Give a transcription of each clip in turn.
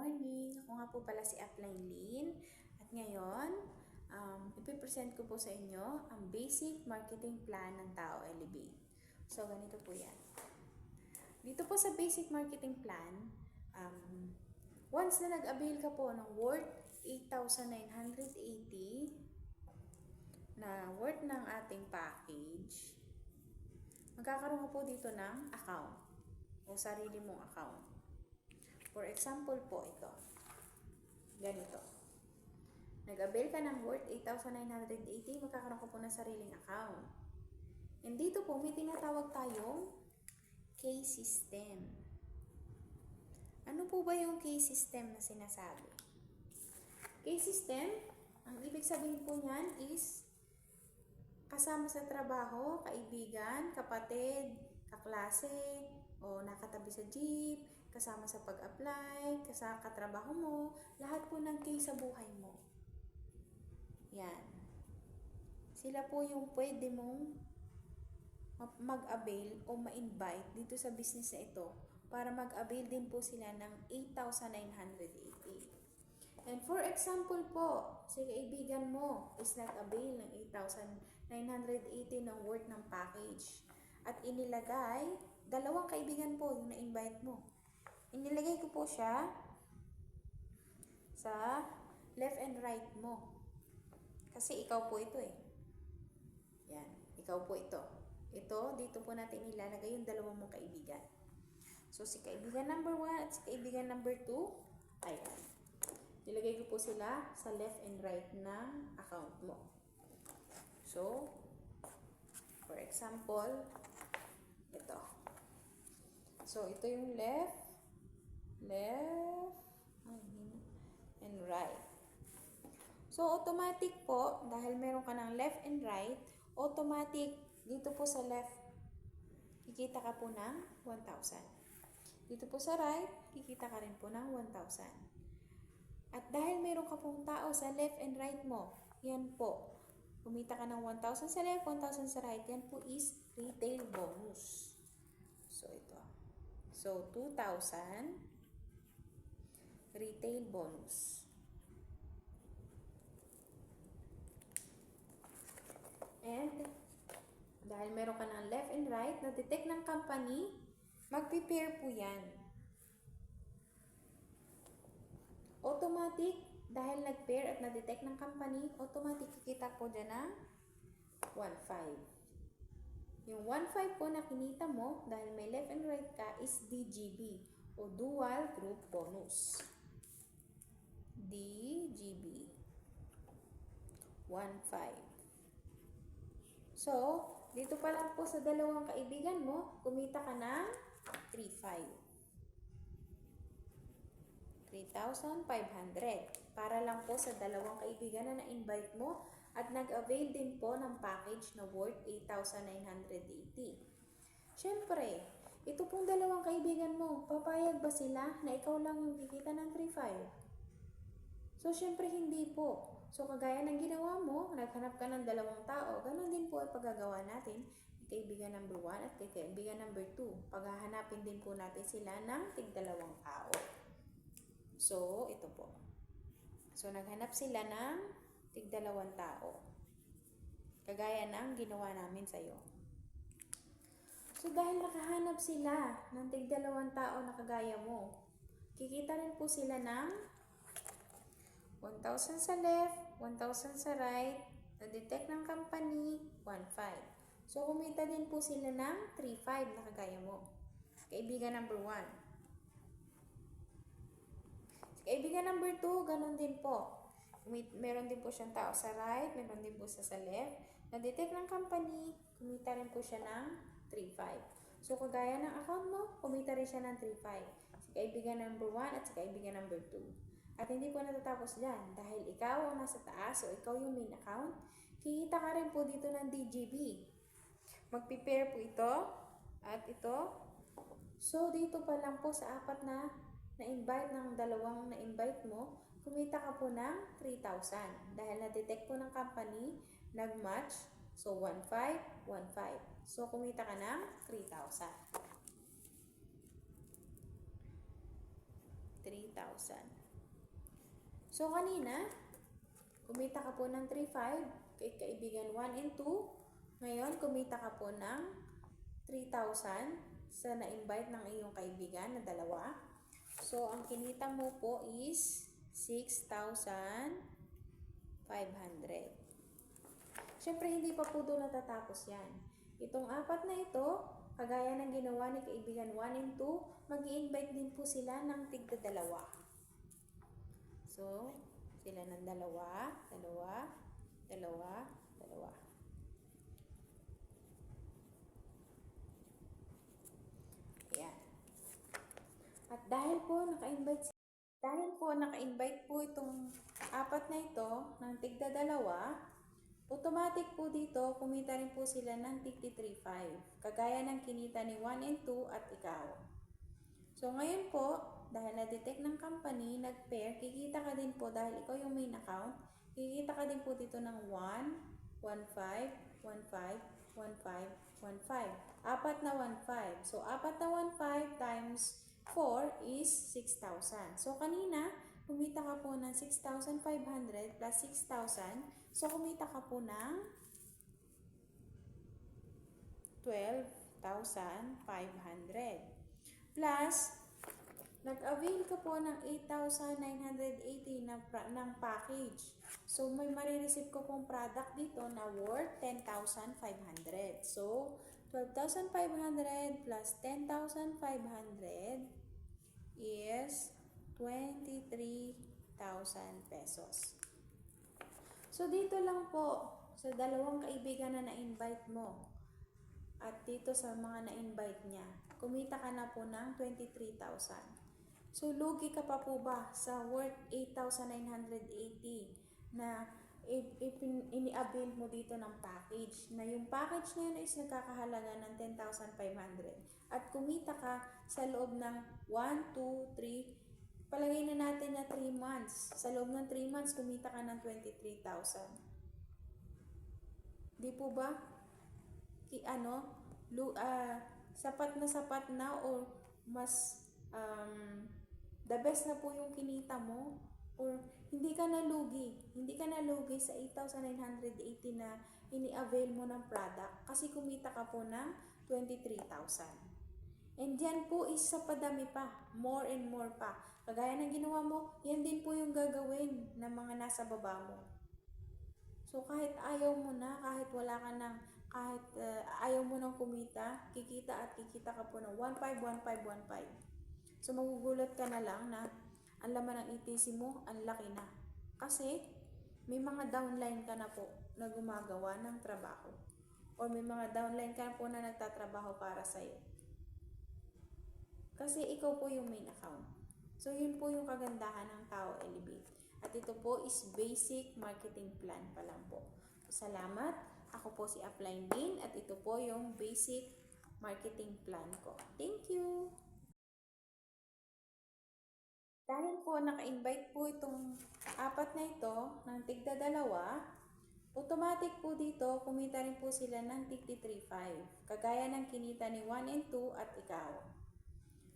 morning! Ako nga po pala si Upline Lynn. At ngayon, ipipresent ko po sa inyo ang basic marketing plan ng Tao Elevate. So, ganito po yan. Dito po sa basic marketing plan, once na nag-avail ka po ng worth 8,980 na worth ng ating package, magkakaroon ka po dito ng account o sarili mong account. For example po ito. Ganito. Nag-avail ka ng worth 8,980, magkakaroon ka po ng sariling account. And dito po may tinatawag tayong case system. Ano po ba yung case system na sinasabi? Case system, ang ibig sabihin po niyan is kasama sa trabaho, kaibigan, kapatid, kaklase, o nakatabi sa jeep, kasama sa pag-apply, kasama katrabaho mo, lahat po ng case sa buhay mo. Yan. Sila po yung pwede mong mag-avail o ma-invite dito sa business na ito para mag-avail din po sila ng 8,980. And for example po, si kaibigan mo is nag-avail ng 8,980 ng worth ng package. At inilagay, dalawang kaibigan po yung na-invite mo. Inilagay ko po siya sa left and right mo. Kasi ikaw po ito eh. Yan, ikaw po ito. Ito, dito po natin ilalagay yung dalawang mong kaibigan. So, si kaibigan number 1 at si kaibigan number 2, ayan. Nilagay ko po sila sa left and right ng account mo. So, for example, ito. So, ito yung left, and right. So, automatic po, dahil meron ka ng left and right, automatic, dito po sa left, kikita ka po ng 1,000. Dito po sa right, kikita ka rin po ng 1,000. At dahil meron ka pong tao sa left and right mo, yan po, kumita ka ng 1,000 sa left, 1,000 sa right, yan po is retail bonus. So, ito. So, 2,000 retail bonus. And, dahil meron ka ng left and right, na-detect ng company, mag-prepare po yan. Automatic, dahil nag-pair at na-detect ng company, automatic kikita po dyan ng 1,500. Yung 1,500 po na kinita mo, dahil may left and right ka, is DGB o Dual Group Bonus. DGB 1,500. So, dito pa lang po sa dalawang kaibigan mo, kumita ka ng 3,500. Para lang po sa dalawang kaibigan na na-invite mo at nag-avail din po ng package na worth 8,980. Siyempre, ito pong dalawang kaibigan mo, papayag ba sila na ikaw lang yung kikita ng 3,500? So, siyempre hindi po. So, kagaya ng ginawa mo, naghanap ka ng dalawang tao, ganun din po ay paggagawa natin kay kaibigan number 1 at kay kaibigan number 2. Paghahanapin din po natin sila ng tig-dalawang tao. So, ito po. So, naghanap sila ng tig-dalawang tao. Kagaya ng ginawa namin sa'yo. So, dahil nakahanap sila ng tig-dalawang tao na kagaya mo, kikita rin po sila ng 1,000 sa left, 1,000 sa right, na-detect ng company, 1,500. So, kumita din po sila ng 3,500 na kagaya mo. Kaibigan number 1. Kaibigan number 2, ganun din po. Meron din po siyang tao sa right, meron din po siya sa left. Na-detect ng company, kumita rin po siya ng 3,500. So, kagaya ng account mo, kumita rin siya ng 3,500. Si kaibigan number 1 at si kaibigan number 2. At hindi po natatapos dyan. Dahil ikaw ang nasa taas o ikaw yung main account, kikita ka rin po dito ng DGB. Mag-prepare po ito at ito. So, dito pa lang po sa apat na na-invite ng dalawang na-invite mo, kumita ka po ng 3,000. Dahil na-detect po ng company, nag-match. So, 1,500, 1,500. So, kumita ka ng 3,000. 3,000. 23,000. So, kanina, kumita ka po ng 3,500 kay kaibigan 1 and 2. Ngayon, kumita ka po ng 3,000 sa na-invite ng iyong kaibigan na dalawa. So, ang kinita mo po is 6,500. Siyempre, hindi pa po doon natatapos yan. Itong apat na ito, kagaya ng ginawa ni kaibigan 1 and 2, mag-i-invite din po sila ng tigda dalawa. So, sila ng dalawa, dalawa, dalawa, dalawa. Ayan. At dahil po naka-invite po itong apat na ito ng tigda dalawa, automatic po dito, kumita rin po sila ng tigti 3,500. Kagaya ng kinita ni 1 and 2 at ikaw. So, ngayon po, dahil na-detect ng company, nag-pair, kikita ka din po dahil ikaw yung main account, kikita ka din po dito ng 1, 1,5, 1,5, 1,5, 1,5. Apat na 1,5. So, apat na 1,5 times 4 is 6,000. So, kanina, kumita ka po ng 6,500 plus 6,000. So, kumita ka po ng 12,500. Plus, nag-avail ka po ng 8,980 ng package. So, may marireceive ko pong product dito na worth 10,500. So, 12,500 plus 10,500 is 23,000 pesos. So, dito lang po sa dalawang kaibigan na na-invite mo at dito sa mga na-invite niya, kumita ka na po ng 23,000. So, lugi ka pa po ba sa worth 8,980 na ini-avail mo dito ng package? Na yung package na yun is nagkakahalaga ng 10,500. At kumita ka sa loob ng 1, 2, 3, palagay na natin na 3 months. Sa loob ng 3 months, kumita ka ng 23,000. Di po ba? Sapat na or mas the best na po yung kinita mo or hindi ka nalugi sa 8,980 na ini-avail mo ng product kasi kumita ka po ng 23,000. And yan po is sa padami pa, more and more pa. Kagaya ng ginawa mo, yan din po yung gagawin ng mga nasa baba mo. So kahit ayaw mo na, kahit wala ka ng ayaw mo nang kumita, kikita at kikita ka po ng 1,500, 1,500, 1,500. So magugulat ka na lang na ang laman ng ETC mo, ang laki na. Kasi may mga downline ka na po na gumagawa ng trabaho. Or may mga downline ka na po na nagtatrabaho para sa'yo. Kasi ikaw po yung main account. So yun po yung kagandahan ng Tao Elevate. At ito po is basic marketing plan pa lang po. Salamat. Ako po si Upline Din at ito po yung basic marketing plan ko. Thank you! Dahil po naka-invite po itong apat na ito ng tigda dalawa, automatic po dito kumita rin po sila ng tigti 3,500. Kagaya ng kinita ni 1 and 2 at ikaw.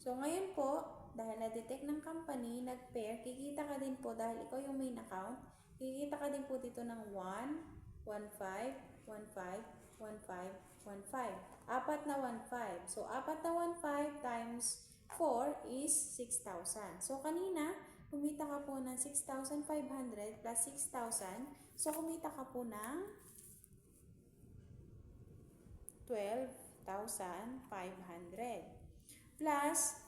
So ngayon po, dahil na-detect ng company, nag-pair, kikita ka din po dahil ikaw yung main account, kikita ka din po dito ng 1, 1,5, 1,5, 1,5, 1,5. Apat na 1,500. So, apat na 1,500 times 4 is 6,000. So, kanina, kumita ka po ng 6,500 plus 6,000. So, kumita ka po ng 12,500. Plus,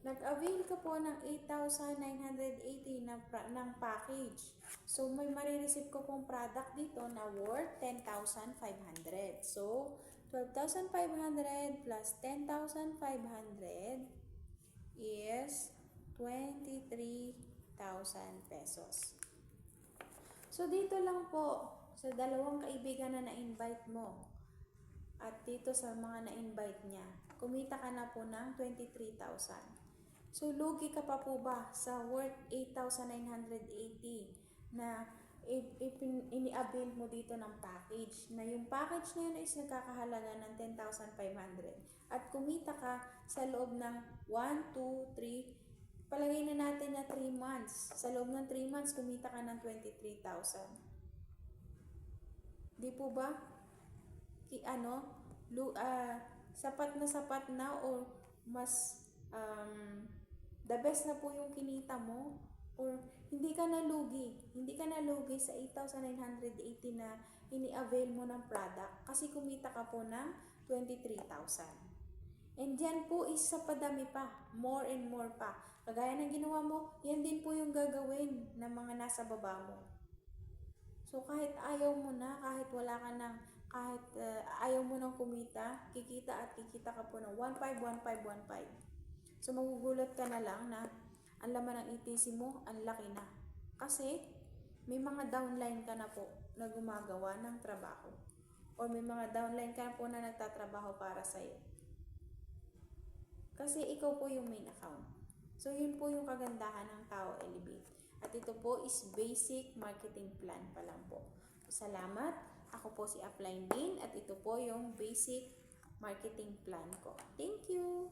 nag-avail ka po ng 8,980 ng package. So, may marireceive ko pong product dito na worth 10,500. So, 12,500 plus 10,500 is 23,000 pesos. So, dito lang po sa dalawang kaibigan na na-invite mo at dito sa mga na-invite niya, kumita ka na po ng 23,000. So, lugi ka pa po ba sa worth 8,980 na ini-avail mo dito ng package? Na yung package na yun is nagkakahalaga ng 10,500. At kumita ka sa loob ng 1, 2, 3, Palagay na natin na 3 months. Sa loob ng 3 months, kumita ka ng 23,000. Di po ba? Sapat na or mas the best na po yung kinita mo, or hindi ka nalugi sa 8,980 na ini-avail mo ng product kasi kumita ka po ng 23,000. And yan po is sa padami pa, more and more pa. Kagaya ng ginawa mo, yan din po yung gagawin ng mga nasa baba mo. So kahit ayaw mo na, kahit wala ka ng, kahit ayaw mo nang kumita, kikita ka po ng 1,500, 1,500, 1,500. So magugulat ka na lang na ang laman ng ETC mo, ang laki na. Kasi may mga downline ka na po na gumagawa ng trabaho. Or may mga downline ka na po na nagtatrabaho para sa'yo. Kasi ikaw po yung main account. So yun po yung kagandahan ng Tao Elevate. At ito po is basic marketing plan pa lang po. Salamat. Ako po si Upline Din at ito po yung basic marketing plan ko. Thank you!